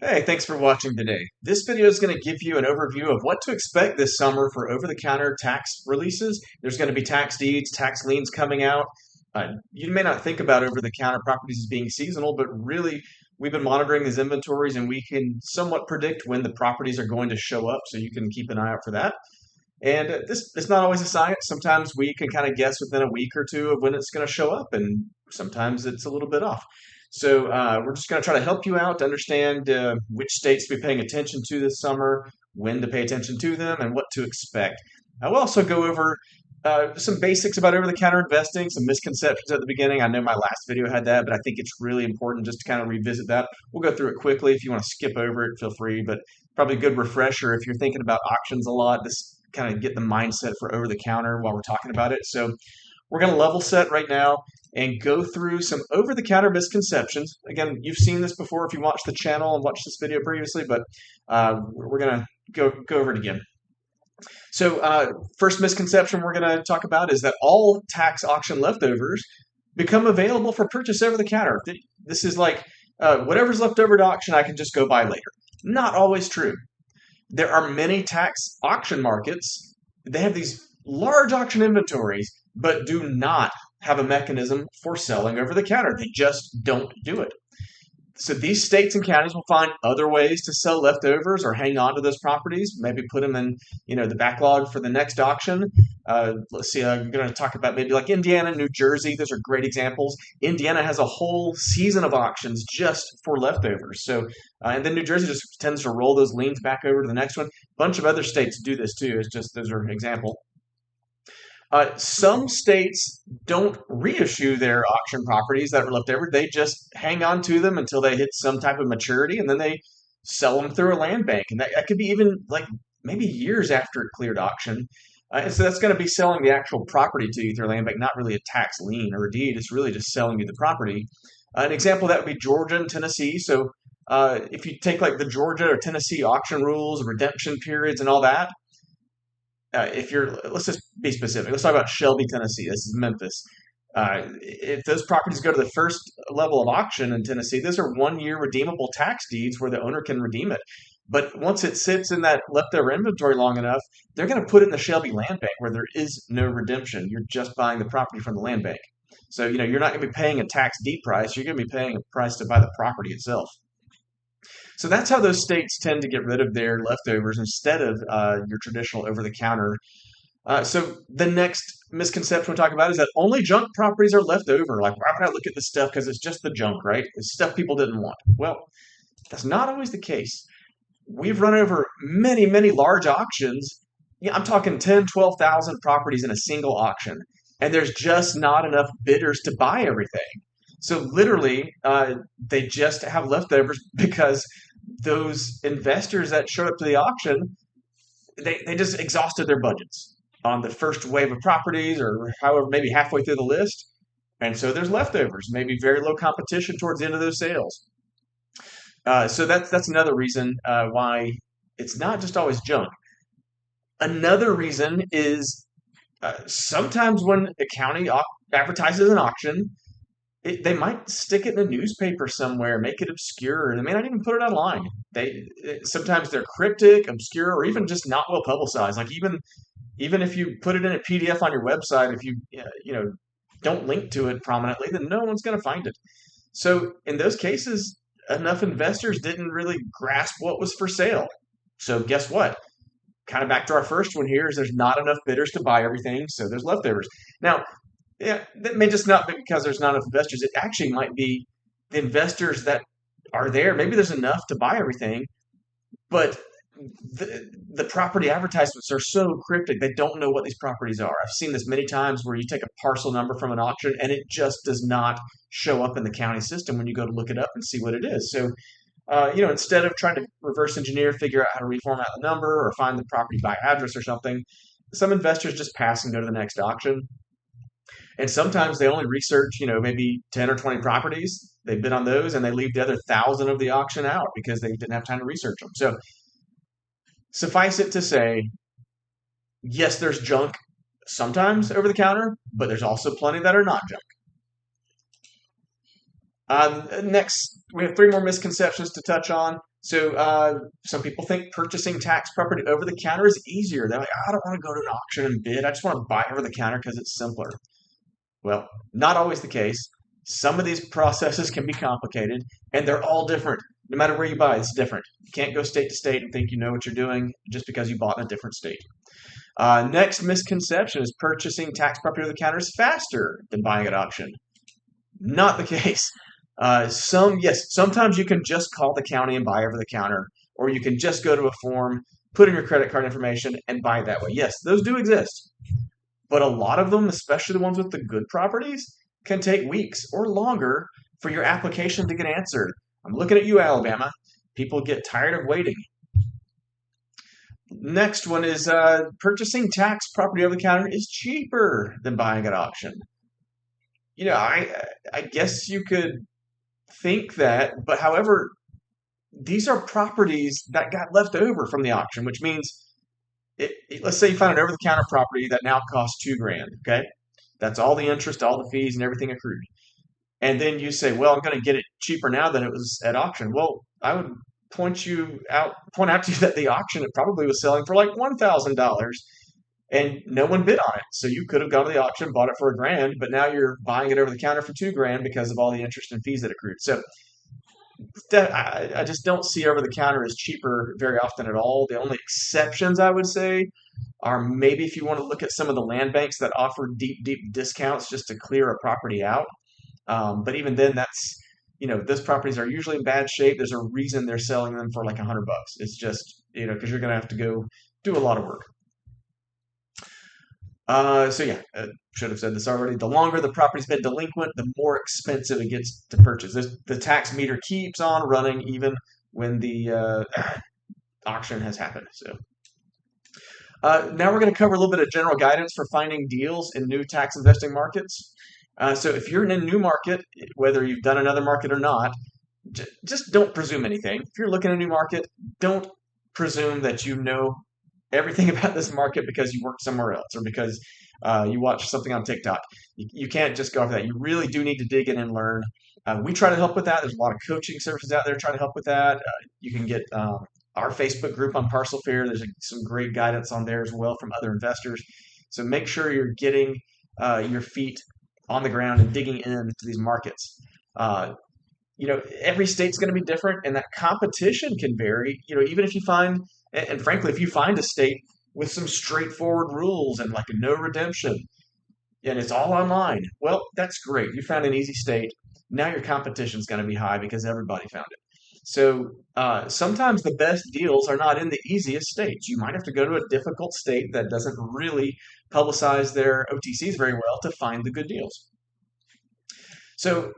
Hey, thanks for watching today. This video is going to give you an overview of what to expect this summer for over-the-counter tax releases. There's going to be tax deeds, tax liens coming out. You may not think about over-the-counter properties as being seasonal, but really we've been monitoring these inventories and we can somewhat predict when the properties are going to show up, so you can keep an eye out for that. And this it's not always a science. Sometimes we can kind of guess within a week or two of when it's going to show up, and sometimes it's a little bit off. So we're just going to try to help you out to understand which states to be paying attention to this summer, when to pay attention to them, and what to expect. I will also go over some basics about over-the-counter investing, some misconceptions at the beginning. I know my last video had that, but I think it's really important just to kind of revisit that. We'll go through it quickly. If you want to skip over it, feel free, but probably a good refresher if you're thinking about auctions a lot. This kind of get the mindset for over-the-counter while we're talking about it. So we're going to level set right now and go through some over-the-counter misconceptions. Again, you've seen this before if you watched the channel and watched this video previously, but we're going to go over it again. So first misconception we're going to talk about is that all tax auction leftovers become available for purchase over the counter. This is like whatever's left over to auction, I can just go buy later. Not always true. There are many tax auction markets. They have these large auction inventories, but do not have a mechanism for selling over the counter. They just don't do it. So these states and counties will find other ways to sell leftovers or hang on to those properties. Maybe put them in, the backlog for the next auction. Let's see. I'm going to talk about maybe like Indiana, New Jersey. Those are great examples. Indiana has a whole season of auctions just for leftovers. So, and then New Jersey just tends to roll those liens back over to the next one. A bunch of other states do this too. It's just those are an example. Some states don't reissue their auction properties that are left over. They just hang on to them until they hit some type of maturity, and then they sell them through a land bank. And that could be even like maybe years after it cleared auction. And so that's going to be selling the actual property to you through a land bank, not really a tax lien or a deed. It's really just selling you the property. An example of that would be Georgia and Tennessee. So if you take like the Georgia or Tennessee auction rules, redemption periods, and all that, if you're, let's just be specific. Let's talk about Shelby, Tennessee. This is Memphis. If those properties go to the first level of auction in Tennessee, those are 1 year redeemable tax deeds where the owner can redeem it. But once it sits in that leftover inventory long enough, they're going to put it in the Shelby land bank where there is no redemption. You're just buying the property from the land bank. So, you're not going to be paying a tax deed price. You're going to be paying a price to buy the property itself. So that's how those states tend to get rid of their leftovers instead of your traditional over-the-counter. So the next misconception we'll talk about is that only junk properties are left over. Like, why would I look at this stuff? Because it's just the junk, right? It's stuff people didn't want. Well, that's not always the case. We've run over many, many large auctions. Yeah, I'm talking 10, 12,000 properties in a single auction. And there's just not enough bidders to buy everything. So literally, they just have leftovers because those investors that showed up to the auction, they just exhausted their budgets on the first wave of properties or however, maybe halfway through the list. And so there's leftovers, maybe very low competition towards the end of those sales. So that's another reason why it's not just always junk. Another reason is sometimes when a county advertises an auction, they might stick it in a newspaper somewhere, make it obscure. They may not even put it online. Sometimes they're cryptic, obscure, or even just not well publicized. Like even if you put it in a PDF on your website, if you don't link to it prominently, then no one's going to find it. So in those cases, enough investors didn't really grasp what was for sale. So guess what? Kind of back to our first one here is there's not enough bidders to buy everything, so there's leftovers. Now, yeah, that may just not be because there's not enough investors. It actually might be the investors that are there. Maybe there's enough to buy everything, but the property advertisements are so cryptic. They don't know what these properties are. I've seen this many times where you take a parcel number from an auction and it just does not show up in the county system when you go to look it up and see what it is. So, instead of trying to reverse engineer, figure out how to reformat the number or find the property by address or something, some investors just pass and go to the next auction. And sometimes they only research, maybe 10 or 20 properties. They bid on those and they leave the other 1,000 of the auction out because they didn't have time to research them. So suffice it to say, yes, there's junk sometimes over the counter, but there's also plenty that are not junk. Next, we have 3 more misconceptions to touch on. So some people think purchasing tax property over the counter is easier. They're like, I don't want to go to an auction and bid. I just want to buy over the counter because it's simpler. Well, not always the case. Some of these processes can be complicated, and they're all different. No matter where you buy, it's different. You can't go state to state and think you know what you're doing just because you bought in a different state. Next misconception is purchasing tax property over the counter is faster than buying at auction. Not the case. Sometimes you can just call the county and buy over the counter, or you can just go to a form, put in your credit card information, and buy that way. Yes, those do exist. But a lot of them, especially the ones with the good properties, can take weeks or longer for your application to get answered. I'm looking at you, Alabama. People get tired of waiting. Next one is purchasing tax property over the counter is cheaper than buying at auction. I guess you could think that, but however, these are properties that got left over from the auction, which means let's say you find an over the counter property that now costs 2 grand. Okay, that's all the interest, all the fees, and everything accrued. And then you say, well, I'm going to get it cheaper now than it was at auction. Well, I would point out to you that the auction it probably was selling for like $1,000 and no one bid on it. So you could have gone to the auction, bought it for $1 grand, but now you're buying it over the counter for 2 grand because of all the interest and fees that accrued. So I just don't see over the counter as cheaper very often at all. The only exceptions I would say are maybe if you want to look at some of the land banks that offer deep discounts just to clear a property out. But even then, those properties are usually in bad shape. There's a reason they're selling them for like $100. It's just, because you're going to have to go do a lot of work. Should have said this already. The longer the property's been delinquent, the more expensive it gets to purchase. The tax meter keeps on running even when the auction has happened. So now we're going to cover a little bit of general guidance for finding deals in new tax investing markets. So if you're in a new market, whether you've done another market or not, just don't presume anything. If you're looking at a new market, don't presume that you know everything about this market because you worked somewhere else or because you watched something on TikTok. You can't just go off that. You really do need to dig in and learn. We try to help with that. There's a lot of coaching services out there trying to help with that. You can get our Facebook group on Parcel Fair. There's some great guidance on there as well from other investors. So make sure you're getting your feet on the ground and digging into these markets. Every state's going to be different, and that competition can vary. Even if you find, and frankly, if you find a state with some straightforward rules and like a no redemption, and it's all online, well, that's great. You found an easy state. Now your competition's going to be high because everybody found it. So sometimes the best deals are not in the easiest states. You might have to go to a difficult state that doesn't really publicize their OTCs very well to find the good deals. So,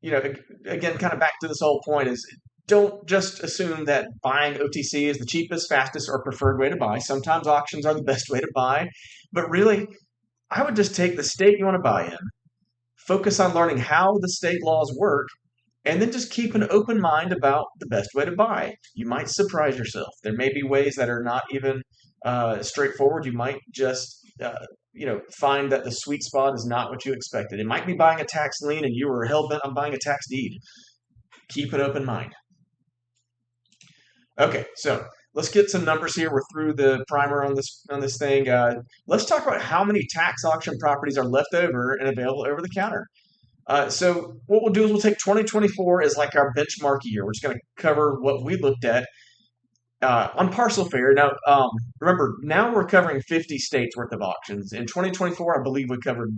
again, kind of back to this whole point is don't just assume that buying OTC is the cheapest, fastest, or preferred way to buy. Sometimes auctions are the best way to buy, but really, I would just take the state you want to buy in, focus on learning how the state laws work, and then just keep an open mind about the best way to buy. You might surprise yourself. There may be ways that are not even straightforward. You might just, find that the sweet spot is not what you expected. It might be buying a tax lien and you were hell-bent on buying a tax deed. Keep an open mind. Okay, so let's get some numbers here. We're through the primer on this thing. Let's talk about how many tax auction properties are left over and available over the counter. So what we'll do is we'll take 2024 as like our benchmark year. We're just going to cover what we looked at on Parcel Fair. Now, remember, now we're covering 50 states worth of auctions. In 2024, I believe we covered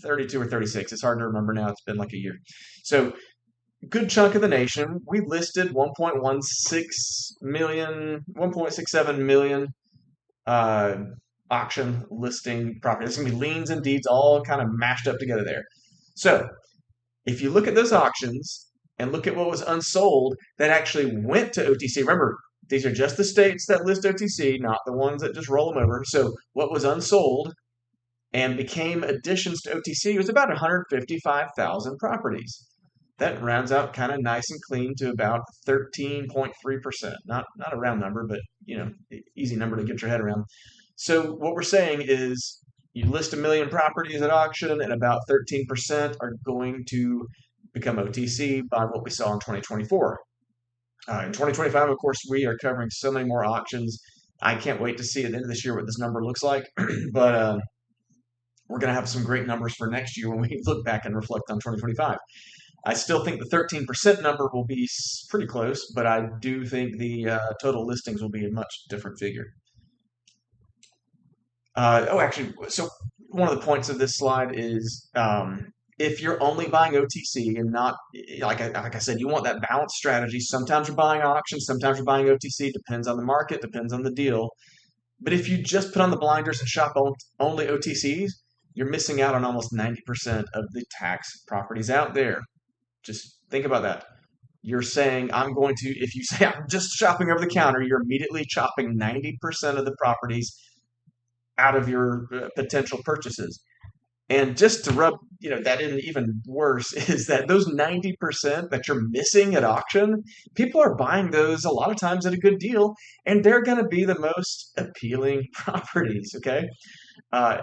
32 or 36. It's hard to remember now. It's been like a year. So good chunk of the nation. We listed 1.16 million, 1.67 million auction listing properties. It's going to be liens and deeds all kind of mashed up together there. So if you look at those auctions and look at what was unsold that actually went to OTC, remember, these are just the states that list OTC, not the ones that just roll them over. So what was unsold and became additions to OTC was about 155,000 properties. That rounds out kind of nice and clean to about 13.3%. Not a round number, but easy number to get your head around. So what we're saying is you list 1 million properties at auction and about 13% are going to become OTC by what we saw in 2024. In 2025, of course, we are covering so many more auctions. I can't wait to see at the end of this year what this number looks like. But we're going to have some great numbers for next year when we look back and reflect on 2025. I still think the 13% number will be pretty close, but I do think the total listings will be a much different figure. Actually, so one of the points of this slide is if you're only buying OTC and not, like I said, you want that balanced strategy. Sometimes you're buying auctions, sometimes you're buying OTC, depends on the market, depends on the deal. But if you just put on the blinders and shop only OTCs, you're missing out on almost 90% of the tax properties out there. Just think about that. You're saying, I'm going to, if you say I'm just shopping over the counter, you're immediately chopping 90% of the properties out of your potential purchases. And just to rub, that in even worse is that those 90% that you're missing at auction, people are buying those a lot of times at a good deal, and they're going to be the most appealing properties. Okay. Uh,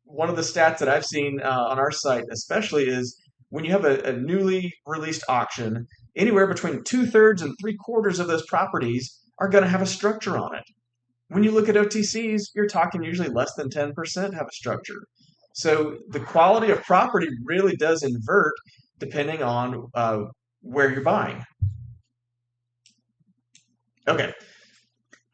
One of the stats that I've seen on our site, especially, is when you have a newly released auction, anywhere between 2/3 and 3/4 of those properties are going to have a structure on it. When you look at OTCs, you're talking usually less than 10% have a structure. So the quality of property really does invert depending on where you're buying. Okay,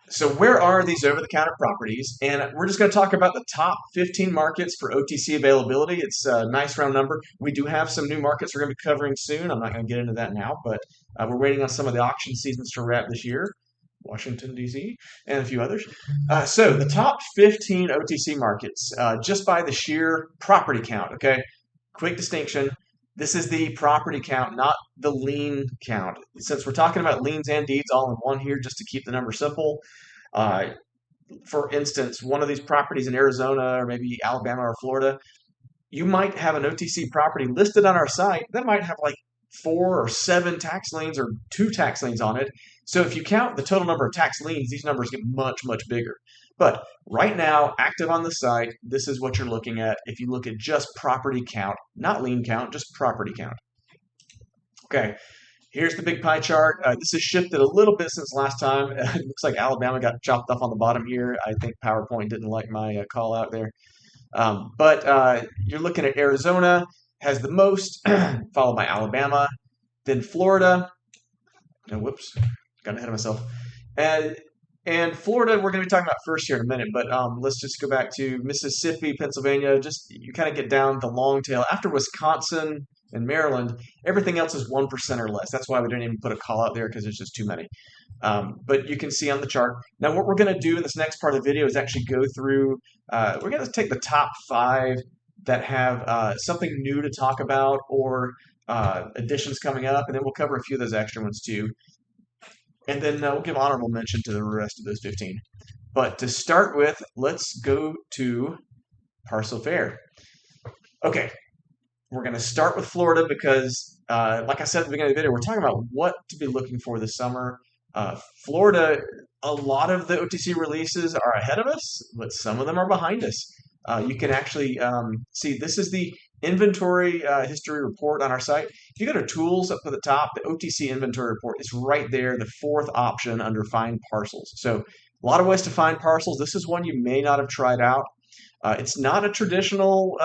so where are these over-the-counter properties? And we're just going to talk about the top 15 markets for OTC availability. It's a nice round number. We do have some new markets we're going to be covering soon. I'm not going to get into that now, but we're waiting on some of the auction seasons to wrap this year. Washington, D.C., and a few others. So the top 15 OTC markets, just by the sheer property count, okay? Quick distinction. This is the property count, not the lien count. Since we're talking about liens and deeds all in one here, just to keep the number simple, uh, for instance, one of these properties in Arizona or maybe Alabama or Florida, you might have an OTC property listed on our site that might have like 4 or 7 tax liens or 2 tax liens on it. So if you count the total number of tax liens, these numbers get much, much bigger. But right now, active on the site, this is what you're looking at if you look at just property count, not lien count, just property count. Okay, here's the big pie chart. This has shifted a little bit since last time. It looks like Alabama got chopped off on the bottom here. I think PowerPoint didn't like my call out there. But you're looking at Arizona has the most, followed by Alabama, then Florida. Oh, whoops, got ahead of myself. And and Florida, we're going to be talking about first here in a minute, but let's just go back to Mississippi, Pennsylvania. Just you kind of get down the long tail. After Wisconsin and Maryland, everything else is 1% or less. That's why we didn't even put a call out there because there's just too many. But you can see on the chart. Now, what we're going to do in this next part of the video is actually go through, we're going to take the top 5 that have something new to talk about or additions coming up, and then we'll cover a few of those extra ones too. And then we'll give honorable mention to the rest of those 15. But to start with, let's go to Parcel Fair. Okay, we're going to start with Florida because, like I said at the beginning of the video, we're talking about what to be looking for this summer. Florida, a lot of the OTC releases are ahead of us, but some of them are behind us. You can actually see this is the inventory history report on our site. If you go to tools up at the top, the OTC inventory report is right there, the 4th option under find parcels. So a lot of ways to find parcels. This is one you may not have tried out. It's not a traditional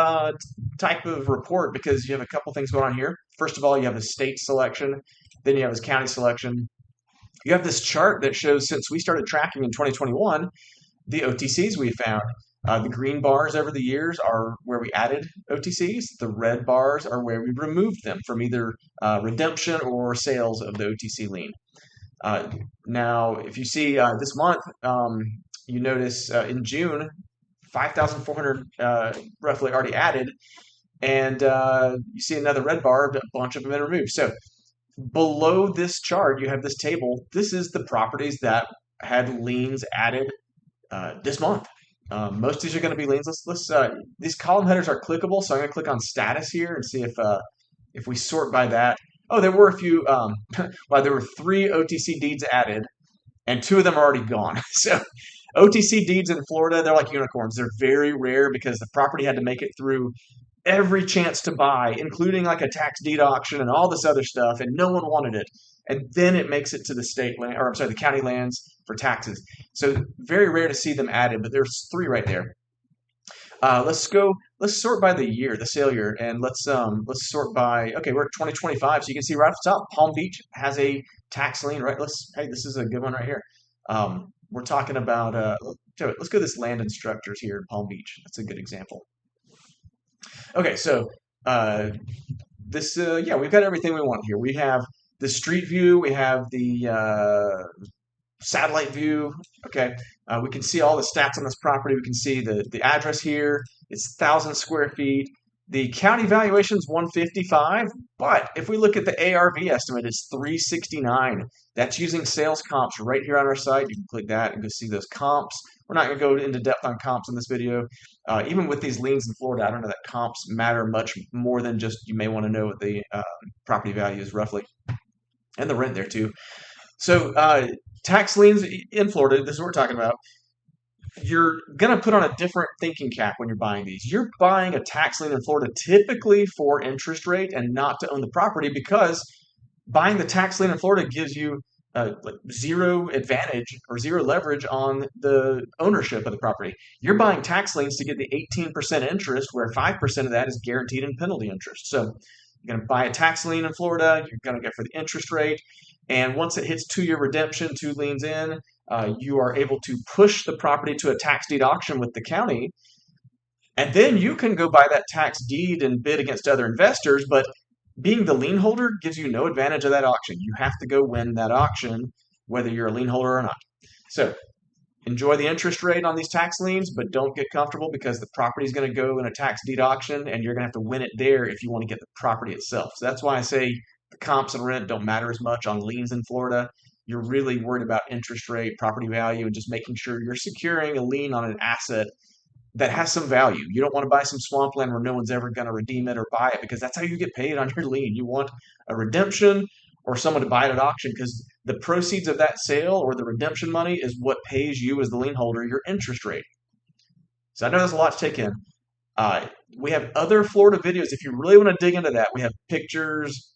type of report because you have a couple things going on here. First of all, you have the state selection, then you have this county selection. You have this chart that shows since we started tracking in 2021, the OTCs we found. The green bars over the years are where we added OTCs. The red bars are where we removed them from either redemption or sales of the OTC lien. Now, if you see this month, you notice in June, 5,400 roughly already added, and you see another red bar, a bunch of them have been removed. So below this chart, you have this table. This is the properties that had liens added this month. Most of these are going to be liens. These column headers are clickable, so I'm going to click on status here and see if we sort by that. Oh, there were a few. Well, there were 3 OTC deeds added, and 2 of them are already gone. So OTC deeds in Florida, they're like unicorns. They're very rare because the property had to make it through every chance to buy, including like a tax deed auction and all this other stuff, and no one wanted it. and then it makes it to the state land, or I'm sorry, the county lands for taxes. So very rare to see them added, but there's three right there. Let's go. Let's sort by the year, the sale year, and let's sort by. Okay, we're at 2025, so you can see right off the top, Palm Beach has a tax lien. Right. Hey, this is a good one right here. We're talking about. Let's go to this land instructors here in Palm Beach. That's a good example. Okay, so uh, yeah, we've got everything we want here. We have the street view. We have the satellite view. Okay, we can see all the stats on this property. We can see the address here. It's 1,000 square feet. The county valuation is 155, but if we look at the ARV estimate, it's 369. That's using sales comps right here on our site. You can click that and go see those comps. We're not going to go into depth on comps in this video. Even with these liens in Florida, I don't know that comps matter much more than just you may want to know what the property value is roughly, and the rent there too. So tax liens in Florida, this is what we're talking about. You're going to put on a different thinking cap when you're buying these. You're buying a tax lien in Florida typically for interest rate and not to own the property, because buying the tax lien in Florida gives you like zero advantage or zero leverage on the ownership of the property. You're buying tax liens to get the 18% interest, where 5% of that is guaranteed in penalty interest. So you're going to buy a tax lien in Florida, you're going to get for the interest rate, and once it hits 2-year redemption, 2 liens in, you are able to push the property to a tax deed auction with the county, and then you can go buy that tax deed and bid against other investors. But being the lien holder gives you no advantage of that auction. You have to go win that auction, whether you're a lien holder or not. So enjoy the interest rate on these tax liens, but don't get comfortable, because the property is going to go in a tax deed auction, and you're going to have to win it there if you want to get the property itself. So that's why I say the comps and rent don't matter as much on liens in Florida. You're really worried about interest rate, property value, and just making sure you're securing a lien on an asset that has some value. You don't want to buy some swampland where no one's ever going to redeem it or buy it, because that's how you get paid on your lien. You want a redemption or someone to buy it at auction, because the proceeds of that sale or the redemption money is what pays you as the lien holder your interest rate. So I know there's a lot to take in. We have other Florida videos. If you really want to dig into that, we have pictures,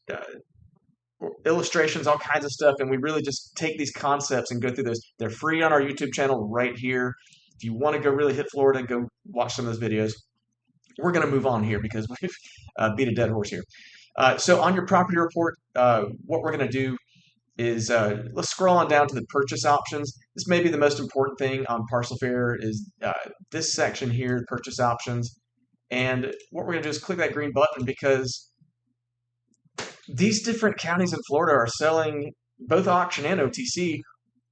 illustrations, all kinds of stuff, and we really just take these concepts and go through those. They're free on our YouTube channel right here. If you want to go really hit Florida, go watch some of those videos. We're going to move on here because we've beat a dead horse here. So on your property report, what we're going to do is let's scroll on down to the purchase options. This may be the most important thing on Parcel Fair, is this section here, purchase options. And what we're going to do is click that green button, because these different counties in Florida are selling both auction and OTC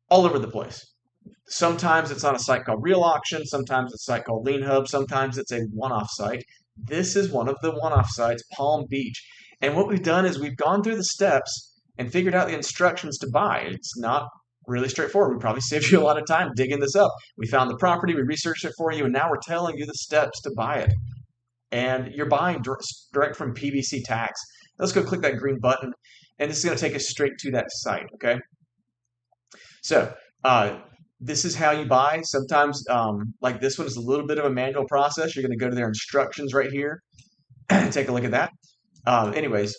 all over the place. Sometimes it's on a site called Real Auction, sometimes it's a site called Lien Hub, sometimes it's a one-off site. This is one of the one-off sites, Palm Beach. And what we've done is we've gone through the steps and figured out the instructions to buy. It's not really straightforward. We probably saved you a lot of time digging this up. We found the property, we researched it for you, and now we're telling you the steps to buy it. And you're buying direct from PBC Tax. Let's go click that green button, and this is going to take us straight to that site, okay? So this is how you buy. Sometimes, like this one is a little bit of a manual process. You're going to go to their instructions right here and take a look at that. Anyways,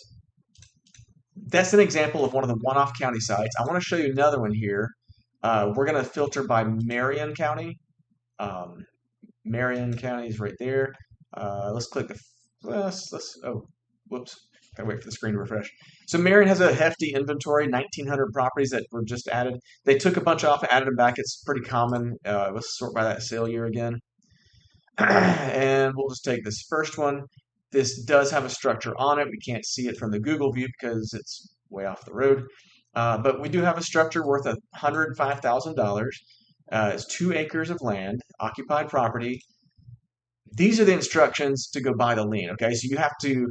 that's an example of one of the one-off county sites. I want to show you another one here. We're going to filter by Marion County. Marion County is right there. Let's click the, oh, whoops. Gotta wait for the screen to refresh. So Marion has a hefty inventory, 1,900 properties that were just added. They took a bunch off and added them back. It's pretty common. Let's sort by that sale year again. And we'll just take this first one. This does have a structure on it. We can't see it from the Google view because it's way off the road. But we do have a structure worth $105,000. It's 2 acres of land, occupied property. These are the instructions to go buy the lien, okay? So you have to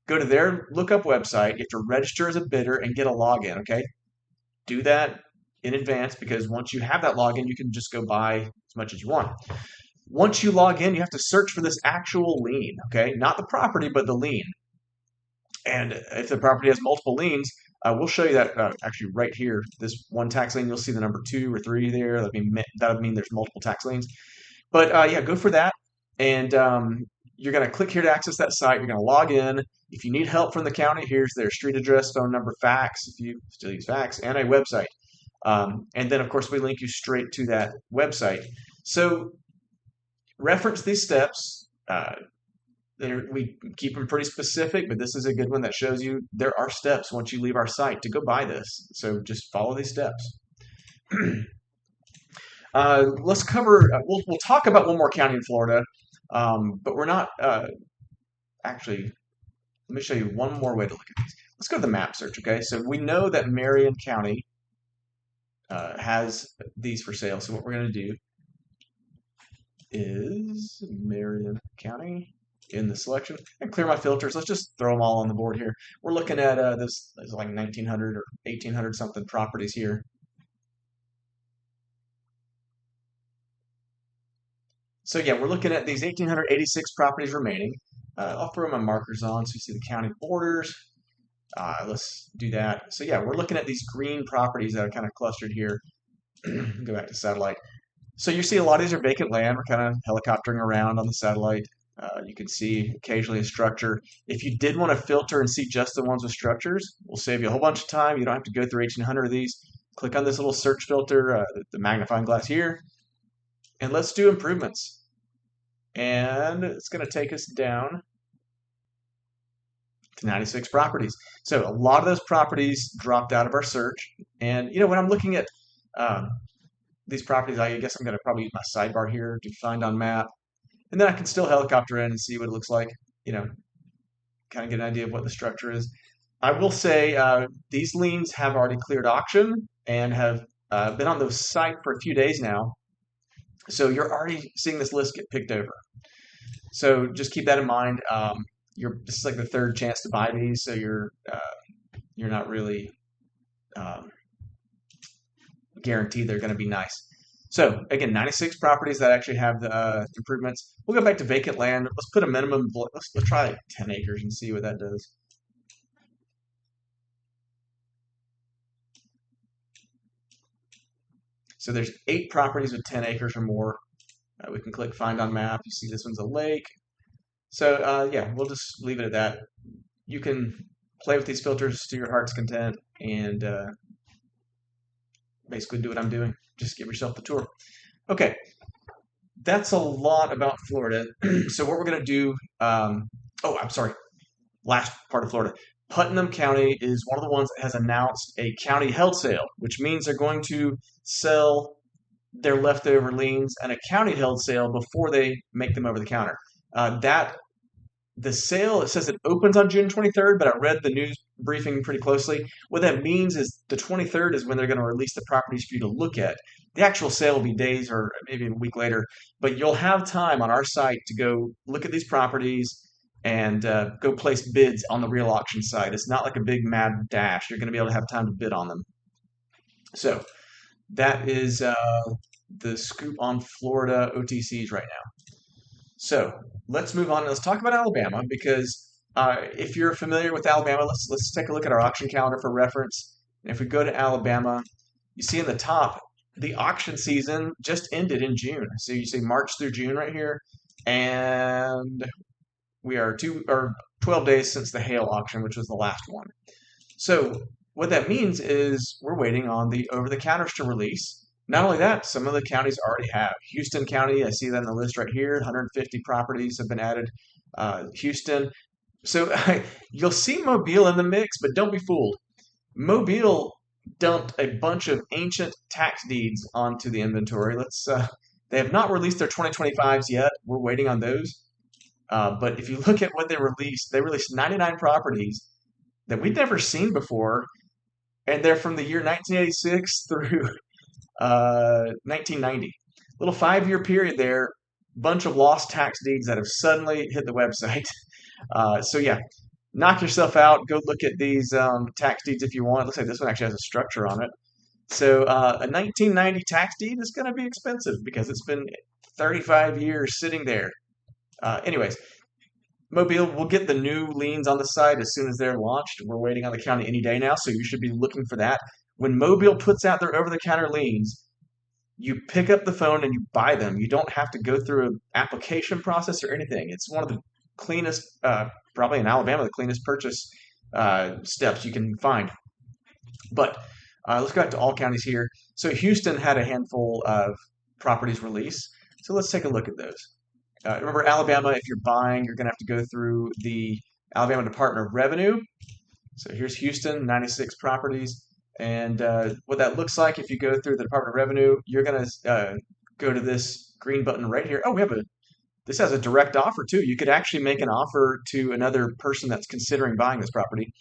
go to their lookup website. You have to register as a bidder and get a login, okay? Do that in advance, because once you have that login, you can just go buy as much as you want. Once you log in, you have to search for this actual lien, okay? Not the property, but the lien. And if the property has multiple liens, we'll show you that actually right here. This one tax lien, you'll see the number 2 or 3 there. That would mean there's multiple tax liens. But yeah, go for that. And you're going to click here to access that site. You're going to log in. If you need help from the county, here's their street address, phone number, fax, if you still use fax, and a website. And then, of course, we link you straight to that website. So reference these steps. We keep them pretty specific, but this is a good one that shows you there are steps once you leave our site to go buy this. So just follow these steps. Let's cover. We'll talk about one more county in Florida, but we're not actually. Let me show you one more way to look at these. Let's go to the map search. Okay, so we know that Marion County has these for sale. So what we're going to do is Marion County in the selection and clear my filters. Let's just throw them all on the board here. We're looking at this is like 1900 or 1800 something properties here. So yeah, we're looking at these 1,886 properties remaining. I'll throw my markers on so you see the county borders. Let's do that. So yeah, we're looking at these green properties that are kind of clustered here. Go back to satellite. So you see a lot of these are vacant land. We're kind of helicoptering around on the satellite. You can see occasionally a structure. If you did want to filter and see just the ones with structures, we'll save you a whole bunch of time. You don't have to go through 1,800 of these. Click on this little search filter, the magnifying glass here, and let's do improvements. And it's going to take us down to 96 properties. So a lot of those properties dropped out of our search. And when I'm looking at these properties, I guess I'm going to probably use my sidebar here to find on map. And then I can still helicopter in and see what it looks like, kind of get an idea of what the structure is. I will say these liens have already cleared auction and have been on the site for a few days now. So you're already seeing this list get picked over. So just keep that in mind. This is like the third chance to buy these, so you're not really guaranteed they're going to be nice. So again, 96 properties that actually have the improvements. We'll go back to vacant land. Let's put a minimum. Let's try like 10 acres and see what that does. So there's 8 properties with 10 acres or more. We can click find on map. You see this one's a lake. So yeah, we'll just leave it at that. You can play with these filters to your heart's content and basically do what I'm doing. Just give yourself the tour. Okay, that's a lot about Florida. So what we're going to do, I'm sorry, last part of Florida. Putnam County is one of the ones that has announced a county held sale, which means they're going to sell their leftover liens at a county held sale before they make them over the counter. The sale, it says it opens on June 23rd, but I read the news briefing pretty closely. What that means is the 23rd is when they're going to release the properties for you to look at. The actual sale will be days or maybe a week later, but you'll have time on our site to go look at these properties and go place bids on the real auction site. It's not like a big mad dash. You're going to be able to have time to bid on them. So that is the scoop on Florida OTCs right now. So let's move on and let's talk about Alabama because if you're familiar with Alabama, let's take a look at our auction calendar for reference. And if we go to Alabama, you see in the top, the auction season just ended in June. So you see March through June right here. And we are 12 days since the hail auction, which was the last one. So what that means is we're waiting on the over-the-counters to release. Not only that, some of the counties already have. Houston County, I see that in the list right here. 150 properties have been added. Houston. So you'll see Mobile in the mix, but don't be fooled. Mobile dumped a bunch of ancient tax deeds onto the inventory. They have not released their 2025s yet. We're waiting on those. But if you look at what they released 99 properties that we'd never seen before, and they're from the year 1986 through 1990. Little 5-year period there, bunch of lost tax deeds that have suddenly hit the website. So yeah, knock yourself out. Go look at these tax deeds if you want. It looks like this one actually has a structure on it. So a 1990 tax deed is going to be expensive because it's been 35 years sitting there. Anyways, Mobile, we'll get the new liens on the site as soon as they're launched. We're waiting on the county any day now, so you should be looking for that. When Mobile puts out their over-the-counter liens, You pick up the phone and you buy them. You don't have to go through an application process or anything. It's one of the cleanest, probably in Alabama, the cleanest purchase steps you can find. But let's go back to all counties here. So Houston had a handful of properties release. So let's take a look at those. Remember, Alabama, if you're buying, you're going to have to go through the Alabama Department of Revenue. So here's Houston, 96 properties. And what that looks like if you go through the Department of Revenue, you're going to go to this green button right here. Oh, this has a direct offer too. You could actually make an offer to another person that's considering buying this property.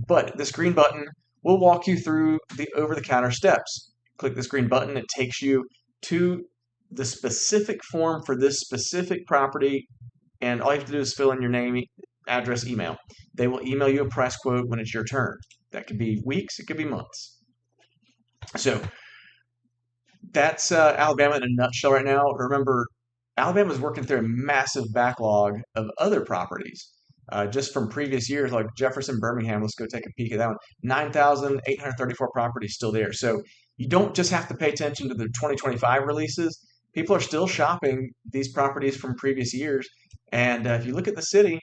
But this green button will walk you through the over-the-counter steps. Click this green button. It takes you to the specific form for this specific property, and all you have to do is fill in your name, address, email. They will email you a price quote when it's your turn. That could be weeks, it could be months. So that's Alabama in a nutshell right now. Remember, Alabama's working through a massive backlog of other properties. Just from previous years, like Jefferson, Birmingham, let's go take a peek at that one. 9,834 properties still there. So you don't just have to pay attention to the 2025 releases. People are still shopping these properties from previous years. And if you look at the city,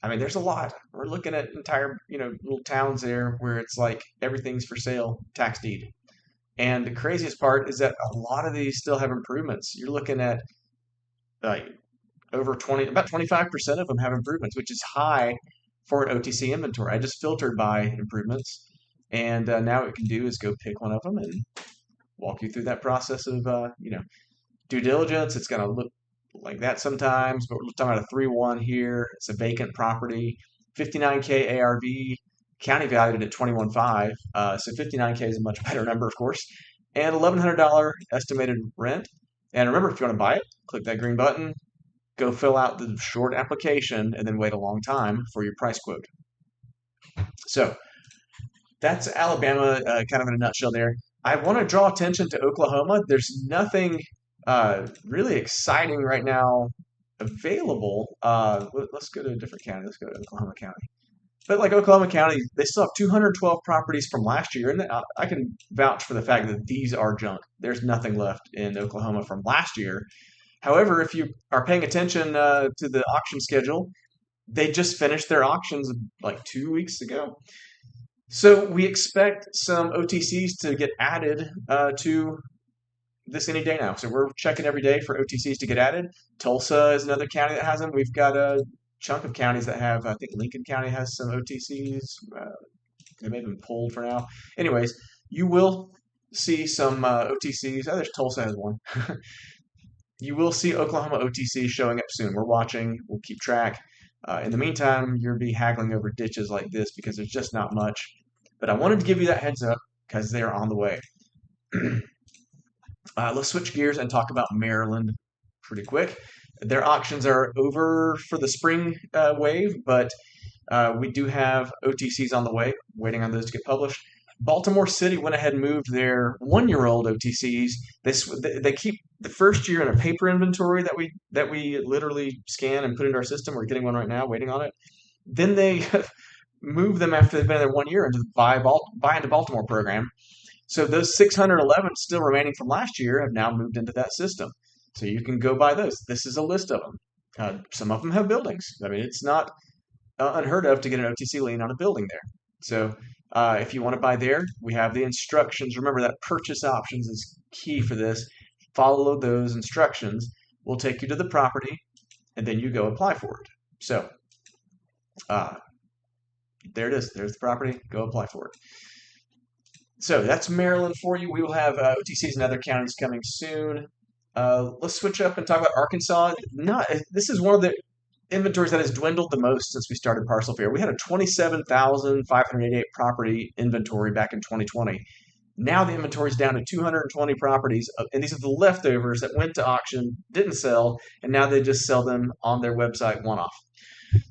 I mean, there's a lot. We're looking at entire, little towns there where it's like everything's for sale, tax deed. And the craziest part is that a lot of these still have improvements. You're looking at like about 25% of them have improvements, which is high for an OTC inventory. I just filtered by improvements, and now what we can do is go pick one of them and walk you through that process of due diligence. It's going to look like that sometimes, but we're talking about a 3-1 here. It's a vacant property, 59K ARV, county valued at 21.5. So 59K is a much better number, of course, and $1,100 estimated rent. And remember, if you want to buy it, click that green button, go fill out the short application, and then wait a long time for your price quote. So that's Alabama, kind of in a nutshell there. I want to draw attention to Oklahoma. There's nothing really exciting right now available. Let's go to a different county. Let's go to Oklahoma County. But like Oklahoma County, they still have 212 properties from last year, and I can vouch for the fact that these are junk. There's nothing left in Oklahoma from last year. However, if you are paying attention to the auction schedule, they just finished their auctions like 2 weeks ago. So we expect some OTCs to get added to this any day now. So we're checking every day for OTCs to get added. Tulsa is another county that has them. We've got a chunk of counties that have, I think Lincoln County has some OTCs. They may have been pulled for now. Anyways, you will see some OTCs. Oh, there's Tulsa has one. You will see Oklahoma OTC showing up soon. We're watching. We'll keep track. In the meantime, you'll be haggling over ditches like this because there's just not much. But I wanted to give you that heads up because they're on the way. Let's switch gears and talk about Maryland pretty quick. Their auctions are over for the spring wave, but we do have OTCs on the way, waiting on those to get published. Baltimore City went ahead and moved their 1-year-old OTCs. They keep the first year in a paper inventory that we literally scan and put into our system. We're getting one right now, waiting on it. Then they move them after they've been there 1 year into the buy into Baltimore program. So those 611 still remaining from last year have now moved into that system. So you can go buy those. This is a list of them. Some of them have buildings. I mean, it's not unheard of to get an OTC lien on a building there. So if you want to buy there, we have the instructions. Remember that purchase options is key for this. Follow those instructions. We'll take you to the property, and then you go apply for it. So there it is. There's the property. Go apply for it. So that's Maryland for you. We will have OTCs in other counties coming soon. Let's switch up and talk about Arkansas. This is one of the inventories that has dwindled the most since we started Parcel Fair. We had a 27,588 property inventory back in 2020. Now the inventory is down to 220 properties, and these are the leftovers that went to auction, didn't sell, and now they just sell them on their website one-off.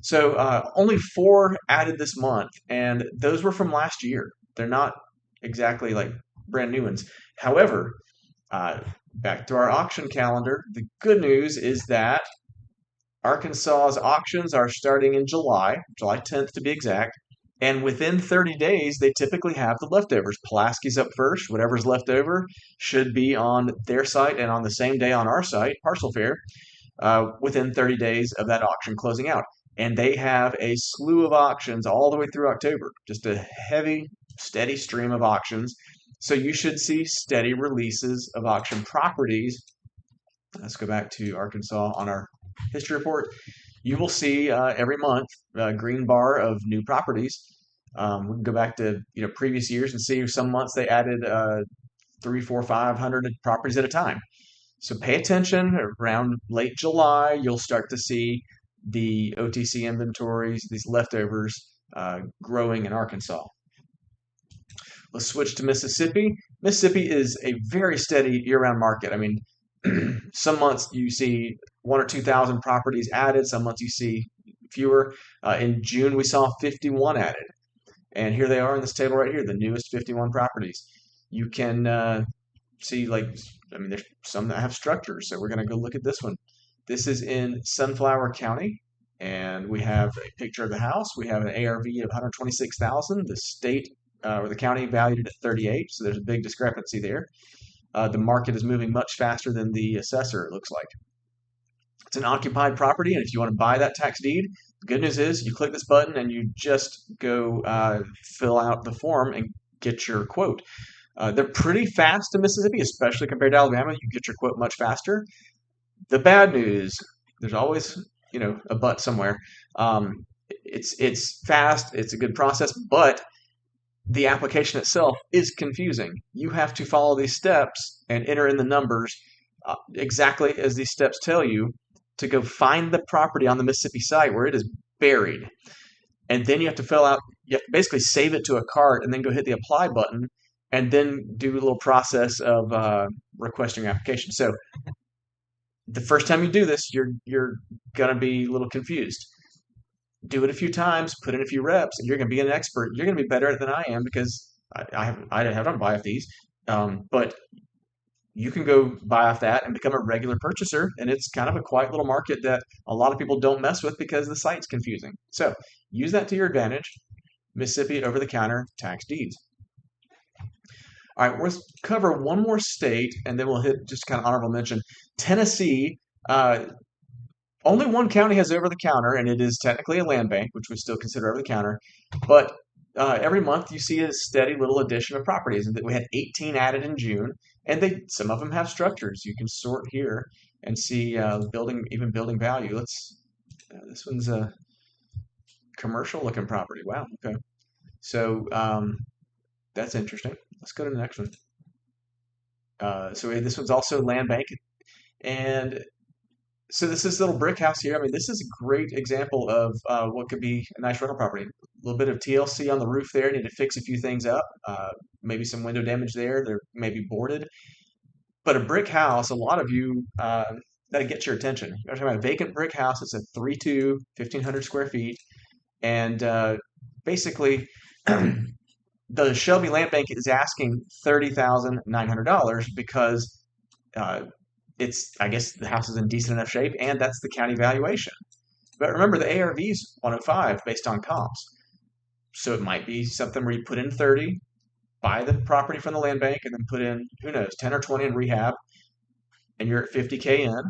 So only 4 added this month, and those were from last year. They're not exactly like brand new ones. However, back to our auction calendar, the good news is that Arkansas's auctions are starting in July 10th to be exact. And within 30 days, they typically have the leftovers. Pulaski's up first. Whatever's left over should be on their site and on the same day on our site, Parcel Fair, within 30 days of that auction closing out. And they have a slew of auctions all the way through October, just a heavy, steady stream of auctions. So you should see steady releases of auction properties. Let's go back to Arkansas on our history report. You will see every month a green bar of new properties. We can go back to previous years and see some months they added 3, 4, 500 properties at a time. So pay attention. Around late July, you'll start to see the OTC inventories, these leftovers, growing in Arkansas. Let's switch to Mississippi. Mississippi is a very steady year-round market. I mean, some months you see 1 or 2 thousand properties added. Some months you see fewer. In June, we saw 51 added. And here they are in this table right here, the newest 51 properties. You can see, there's some that have structures. So we're going to go look at this one. This is in Sunflower County, and we have a picture of the house. We have an ARV of 126,000. The state or the county valued it at 38, so there's a big discrepancy there. The market is moving much faster than the assessor, it looks like. It's an occupied property, and if you want to buy that tax deed, the good news is you click this button and you just go fill out the form and get your quote. They're pretty fast in Mississippi, especially compared to Alabama. You get your quote much faster. The bad news, there's always a but somewhere. It's fast, it's a good process, but the application itself is confusing. You have to follow these steps and enter in the numbers exactly as these steps tell you to go find the property on the Mississippi site where it is buried. And then you have to basically save it to a cart and then go hit the apply button and then do a little process of requesting your application. So the first time you do this, you're going to be a little confused. Do it a few times, put in a few reps, and you're going to be an expert. You're going to be better at it than I am because I haven't buy off these. But you can go buy off that and become a regular purchaser, and it's kind of a quiet little market that a lot of people don't mess with because the site's confusing. So use that to your advantage. Mississippi over-the-counter tax deeds. All right, let's cover one more state, and then we'll hit just kind of honorable mention. Tennessee. Only one county has over-the-counter, and it is technically a land bank, which we still consider over-the-counter. But every month you see a steady little addition of properties. And we had 18 added in June, and some of them have structures. You can sort here and see building value. This one's a commercial-looking property. Wow. Okay. So that's interesting. Let's go to the next one. This one's also land bank, and so this is little brick house here. I mean, this is a great example of what could be a nice rental property. A little bit of TLC on the roof there. Need to fix a few things up. Maybe some window damage there. They're maybe boarded. But a brick house, a lot of you, that'll get your attention. You're talking about a vacant brick house. It's a 3-2, 1,500 square feet. And basically, the Shelby Land Bank is asking $30,900 because I guess the house is in decent enough shape, and that's the county valuation. But remember, the ARV is 105 based on comps. So it might be something where you put in 30, buy the property from the land bank, and then put in, who knows, 10 or 20 in rehab, and you're at 50K in.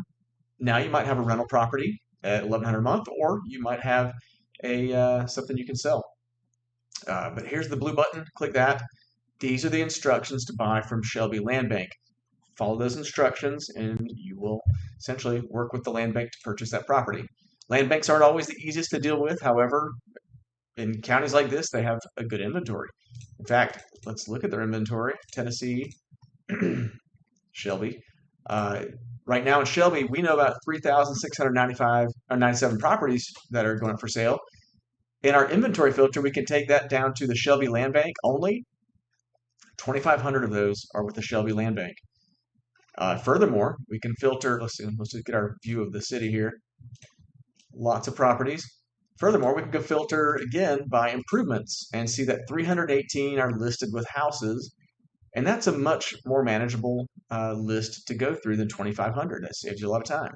Now you might have a rental property at $1,100 a month, or you might have something you can sell. But here's the blue button. Click that. These are the instructions to buy from Shelby Land Bank. Follow those instructions, and you will essentially work with the land bank to purchase that property. Land banks aren't always the easiest to deal with. However, in counties like this, they have a good inventory. In fact, let's look at their inventory. Tennessee, Shelby. Right now in Shelby, we know about 3,697 properties that are going up for sale. In our inventory filter, we can take that down to the Shelby Land Bank only. 2,500 of those are with the Shelby Land Bank. Furthermore, we can filter, let's just get our view of the city here. Lots of properties. Furthermore, we can go filter again by improvements and see that 318 are listed with houses, and that's a much more manageable list to go through than 2,500. That saves you a lot of time.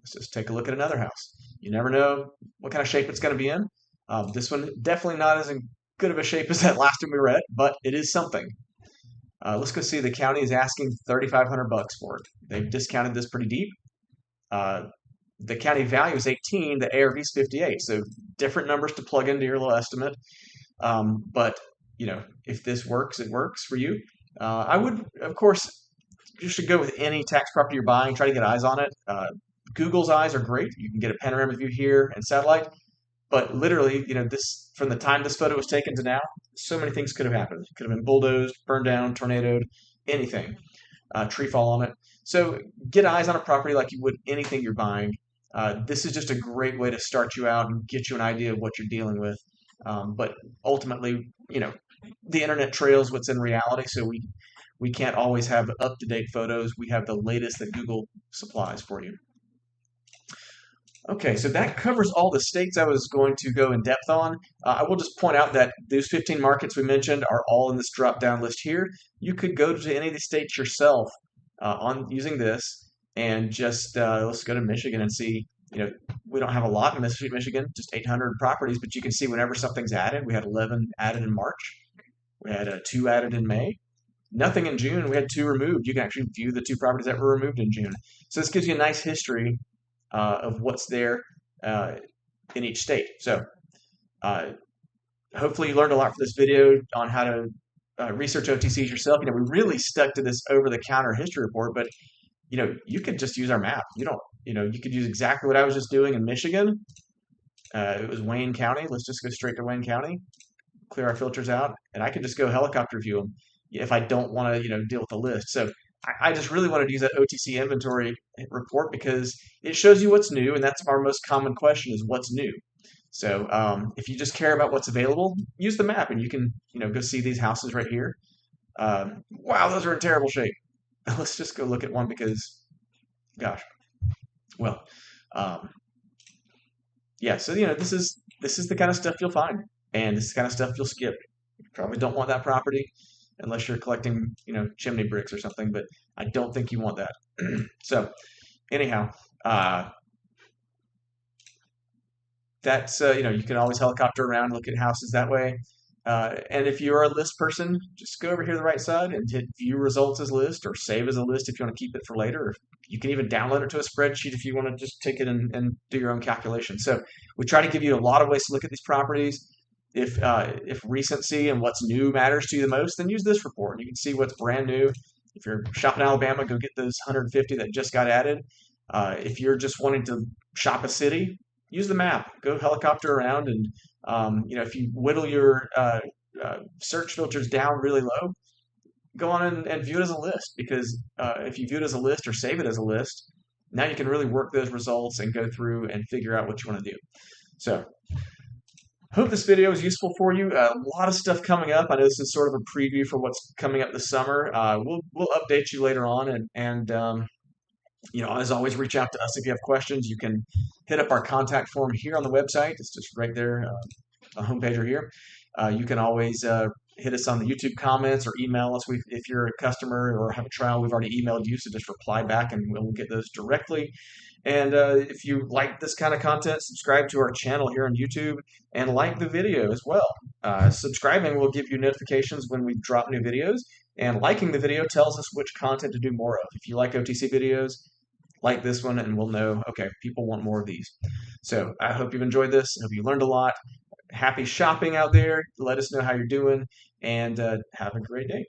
Let's just take a look at another house. You never know what kind of shape it's going to be in. This one definitely not as good of a shape as that last one we read, but it is something. Let's go see. The county is asking 3,500 bucks for it. They've discounted this pretty deep. Uh, the county value is 18. The ARV is 58. So different numbers to plug into your little estimate. But if this works, it works for you. I would, of course, you should go with any tax property you're buying. Try to get eyes on it. Google's eyes are great. You can get a panorama view here and satellite. But literally, this from the time this photo was taken to now, so many things could have happened. It could have been bulldozed, burned down, tornadoed, anything, tree fall on it. So get eyes on a property like you would anything you're buying. This is just a great way to start you out and get you an idea of what you're dealing with. But ultimately, the internet trails what's in reality, so we can't always have up-to-date photos. We have the latest that Google supplies for you. Okay, so that covers all the states I was going to go in depth on. I will just point out that those 15 markets we mentioned are all in this drop-down list here. You could go to any of these states yourself on using this, and just let's go to Michigan and see. We don't have a lot in Michigan, just 800 properties, but you can see whenever something's added. We had 11 added in March. We had 2 added in May. Nothing in June. We had 2 removed. You can actually view the 2 properties that were removed in June. So this gives you a nice history of what's there in each state. So hopefully you learned a lot from this video on how to research OTCs yourself. We really stuck to this over-the-counter history report, but you could just use our map. You could use exactly what I was just doing in Michigan. It was Wayne County. Let's just go straight to Wayne County, clear our filters out, and I could just go helicopter view them if I don't want to, deal with the list. So I just really wanted to use that OTC inventory report because it shows you what's new, and that's our most common question is what's new. So if you just care about what's available, use the map, and you can, go see these houses right here. Wow, those are in terrible shape. Let's just go look at one because, gosh, well, yeah. So this is the kind of stuff you'll find, and this is the kind of stuff you'll skip. You probably don't want that property unless you're collecting, chimney bricks or something, but I don't think you want that. So anyhow, that's, you can always helicopter around, look at houses that way. And if you're a list person, just go over here to the right side and hit view results as list or save as a list if you want to keep it for later. Or you can even download it to a spreadsheet if you want to just take it and do your own calculations. So we try to give you a lot of ways to look at these properties. If recency and what's new matters to you the most, then use this report. You can see what's brand new. If you're shopping Alabama, go get those 150 that just got added. If you're just wanting to shop a city, use the map. Go helicopter around, and if you whittle your search filters down really low, go on and view it as a list. Because if you view it as a list or save it as a list, now you can really work those results and go through and figure out what you want to do. So hope this video is useful for you. A lot of stuff coming up. I know this is sort of a preview for what's coming up this summer. We'll update you later on, and as always, reach out to us if you have questions. You can hit up our contact form here on the website. It's just right there, the homepage right here. You can always hit us on the YouTube comments or email us if you're a customer or have a trial. We've already emailed you, so just reply back and we'll get those directly. And if you like this kind of content, subscribe to our channel here on YouTube and like the video as well. Subscribing will give you notifications when we drop new videos, and liking the video tells us which content to do more of. If you like OTC videos, like this one, and we'll know, okay, people want more of these. So I hope you've enjoyed this. I hope you learned a lot. Happy shopping out there. Let us know how you're doing, and have a great day.